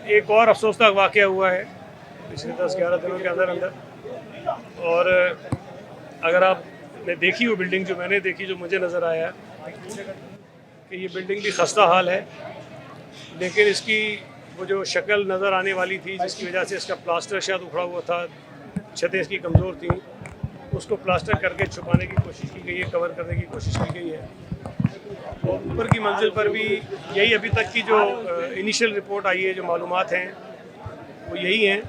एक और अफसोसनाक वाक़या हुआ है पिछले 10-11 दिनों के अंदर और अगर आपने देखी वो बिल्डिंग जो मैंने देखी, जो मुझे नज़र आया कि ये बिल्डिंग भी खस्ता हाल है, लेकिन इसकी वो जो शक्ल नज़र आने वाली थी जिसकी वजह से इसका प्लास्टर शायद उखड़ा हुआ था, छतें इसकी कमज़ोर थी, उसको प्लास्टर करके छुपाने की कोशिश की गई है, कवर करने की कोशिश की गई है। और ऊपर की मंजिल पर भी यही अभी तक की जो इनिशियल रिपोर्ट आई है, जो मालूमात हैं वो यही हैं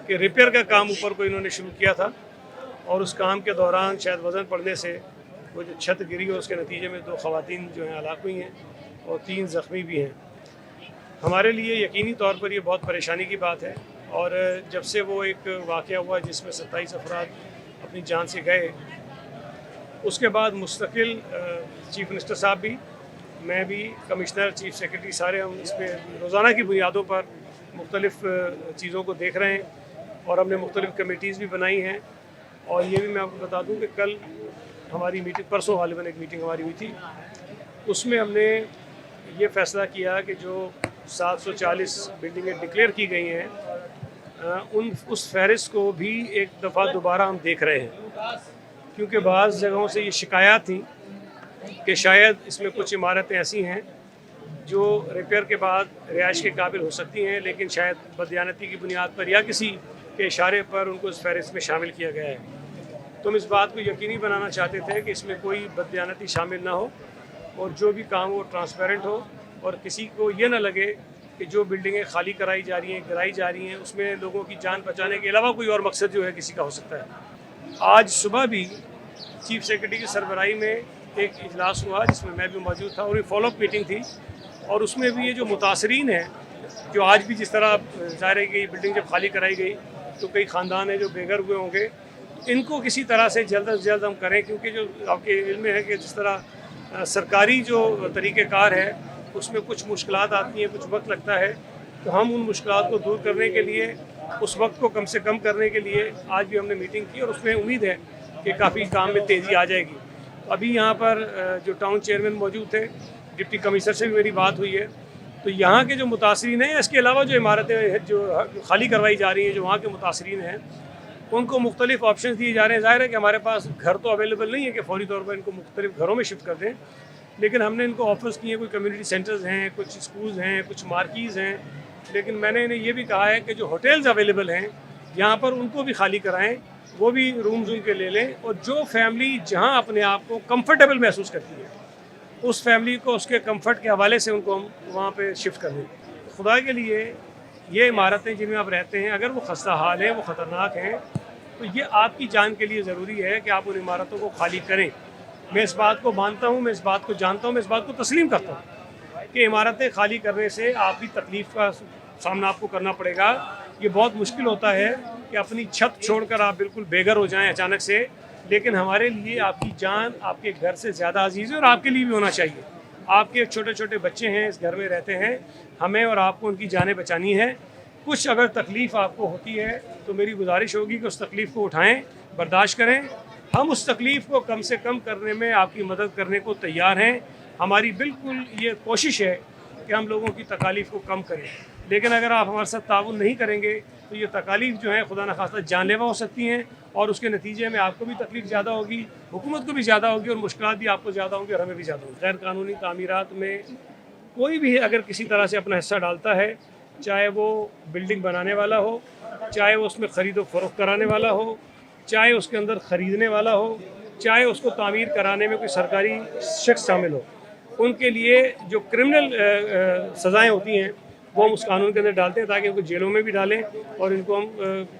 कि रिपेयर का काम ऊपर को इन्होंने शुरू किया था और उस काम के दौरान शायद वज़न पड़ने से वो जो छत गिरी और उसके नतीजे में 2 ख़वातीन जो हैं हलाक हुई हैं और 3 ज़ख्मी भी हैं। हमारे लिए यकीनी तौर पर ये बहुत परेशानी की बात है और जब से वो एक वाक़या हुआ जिसमें 27 अफराद अपनी जान से गए, उसके बाद मुस्तकिल चीफ़ मिनिस्टर साहब भी, मैं भी, कमिश्नर, चीफ़ सेक्रेटरी, सारे हम इस पर रोज़ाना की बुनियादों पर मुख्तलिफ़ चीज़ों को देख रहे हैं और हमने मुख्तलिफ़ कमेटीज़ भी बनाई हैं। और ये भी मैं आपको बता दूं कि कल हमारी मीटिंग, परसों गालिबन एक मीटिंग हमारी हुई थी, उसमें हमने ये फ़ैसला किया कि जो 740 बिल्डिंगें डिक्लेयर की गई हैं उस फहरिस्त को भी एक दफ़ा दोबारा हम देख रहे हैं, क्योंकि बाज़ जगहों से ये शिकायत थी कि शायद इसमें कुछ इमारतें ऐसी हैं जो रिपेयर के बाद रिहाइश के काबिल हो सकती हैं, लेकिन शायद बदयानती की बुनियाद पर या किसी के इशारे पर उनको इस फहरिस्त में शामिल किया गया है। तो हम इस बात को यकीनी बनाना चाहते थे कि इसमें कोई बदयानती शामिल ना हो और जो भी काम हो ट्रांसपेरेंट हो और किसी को ये ना लगे कि जो बिल्डिंगें खाली कराई जा रही हैं, गिराई जा रही हैं, उसमें लोगों की जान बचाने के अलावा कोई और मकसद जो है किसी का हो सकता है। आज सुबह भी चीफ सेक्रेटरी की सरबराही में एक इजलास हुआ जिसमें मैं भी मौजूद था और ये फॉलोअप मीटिंग थी और उसमें भी ये जो मुतासरीन हैं, जो आज भी जिस तरह ज़ाहिर है कि ये बिल्डिंग जब खाली कराई गई तो कई ख़ानदान हैं जो बेघर हुए होंगे, इनको किसी तरह से जल्द अज जल्द हम करें, क्योंकि जो आपके इल्म में है कि जिस तरह सरकारी जो तरीक़ेकार है उसमें कुछ मुश्किलात आती हैं, कुछ वक्त लगता है, तो हम उन मुश्किलात को दूर करने के लिए, उस वक्त को कम से कम करने के लिए आज भी हमने मीटिंग की और उसमें उम्मीद है कि काफ़ी काम में तेज़ी आ जाएगी। अभी यहाँ पर जो टाउन चेयरमैन मौजूद थे, डिप्टी कमिश्नर से भी मेरी बात हुई है, तो यहाँ के जो मुतासरीन हैं, इसके अलावा जो इमारतें जो खाली करवाई जा रही हैं, जो वहाँ के मुतासरीन हैं, उनको मुख्तलिफ ऑप्शन दिए जा रहे हैं। ज़ाहिर है कि हमारे पास घर तो अवेलेबल नहीं है कि फौरी तौर पर इनको मुख्तलिफ घरों में शिफ्ट कर दें, लेकिन हमने इनको ऑफर्स किए, कोई कम्युनिटी सेंटर्स हैं, कुछ स्कूल्स हैं, कुछ मार्कीज़ हैं, लेकिन मैंने इन्हें ये भी कहा है कि जो होटल्स अवेलेबल हैं यहाँ पर उनको भी खाली कराएं, वो भी रूम्स उनके ले लें और जो फैमिली जहाँ अपने आप को कंफर्टेबल महसूस करती है उस फैमिली को उसके कंफर्ट के हवाले से उनको हम वहाँ पे शिफ्ट कर दें। खुदा के लिए ये इमारतें जिनमें आप रहते हैं, अगर वो खस्ता हाल हैं, वो ख़तरनाक हैं, तो ये आपकी जान के लिए ज़रूरी है कि आप उन इमारतों को खाली करें। मैं इस बात को मानता हूँ, मैं इस बात को जानता हूँ, मैं इस बात को तस्लीम करता हूँ कि इमारतें खाली करने से आपकी तकलीफ़ का सामना आपको करना पड़ेगा। ये बहुत मुश्किल होता है कि अपनी छत छोड़कर आप बिल्कुल बेघर हो जाएं अचानक से, लेकिन हमारे लिए आपकी जान आपके घर से ज़्यादा अजीज़ है और आपके लिए भी होना चाहिए। आपके छोटे छोटे बच्चे हैं, इस घर में रहते हैं, हमें और आपको उनकी जानें बचानी है। कुछ अगर तकलीफ़ आपको होती है तो मेरी गुजारिश होगी कि उस तकलीफ़ को उठाएँ, बर्दाश्त करें। हम उस तकलीफ़ को कम से कम करने में आपकी मदद करने को तैयार हैं। हमारी बिल्कुल ये कोशिश है कि हम लोगों की तकालीफ़ को कम करें, लेकिन अगर आप हमारे साथ ताउन नहीं करेंगे तो ये तकालीफ़ जो है खुदा न खास्ता जानलेवा हो सकती हैं और उसके नतीजे में आपको भी तकलीफ़ ज़्यादा होगी, हुकूमत को भी ज़्यादा होगी और मुश्किलात भी आपको ज़्यादा होंगी और हमें भी ज़्यादा होगी। गैर कानूनी तामीरात में कोई भी अगर किसी तरह से अपना हिस्सा डालता है, चाहे वो बिल्डिंग बनाने वाला हो, चाहे वो उसमें ख़रीदो फरोख्त कराने वाला हो, चाहे उसके अंदर ख़रीदने वाला हो, चाहे उसको तामीर कराने में कोई सरकारी शख्स शामिल हो, उनके लिए जो क्रिमिनल सज़ाएँ होती हैं वो हम उस कानून के अंदर डालते हैं ताकि उनको जेलों में भी डालें और इनको हम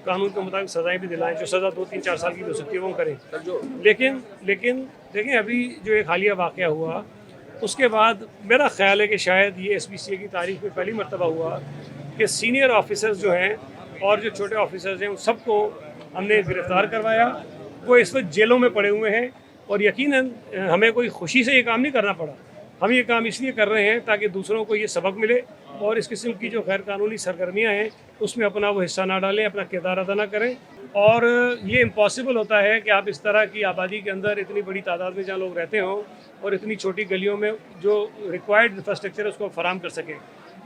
कानून के मुताबिक सज़ाएँ भी दिलाएं। जो सज़ा 2-3-4 साल की भी हो सकती है वो हम करें। लेकिन देखें, अभी जो एक हालिया वाक़या हुआ उसके बाद मेरा ख़्याल है कि शायद ये SPCA की तारीख़ में पहली मरतबा हुआ कि सीनियर ऑफिसर्स जो हैं और जो छोटे ऑफिसर्स हैं उन सबको हमने गिरफ़्तार करवाया। वो इस वक्त जेलों में पड़े हुए हैं और यकीनन हमें कोई खुशी से ये काम नहीं करना पड़ा। हम ये काम इसलिए कर रहे हैं ताकि दूसरों को ये सबक मिले और इस किस्म की जो गैर कानूनी सरगर्मियाँ हैं उसमें अपना वो हिस्सा ना डालें, अपना किरदार अदा ना करें। और ये इम्पॉसिबल होता है कि आप इस तरह की आबादी के अंदर इतनी बड़ी तादाद में जहाँ लोग रहते हों और इतनी छोटी गलियों में जो रिक्वायर्ड इंफ्रास्ट्रक्चर है उसको फराहम कर सकें।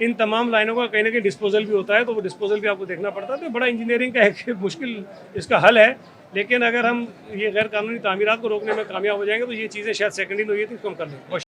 इन तमाम लाइनों का कहीं ना कहीं डिस्पोजल भी होता है, तो वो डिस्पोजल भी आपको देखना पड़ता है। तो बड़ा इंजीनियरिंग का एक मुश्किल इसका हल है, लेकिन अगर हम ये गैर कानूनी तामीरात को रोकने में कामयाब हो जाएंगे तो ये चीज़ें शायद सेकेंडरी में हुई थी, इसको हम कर लेंगे।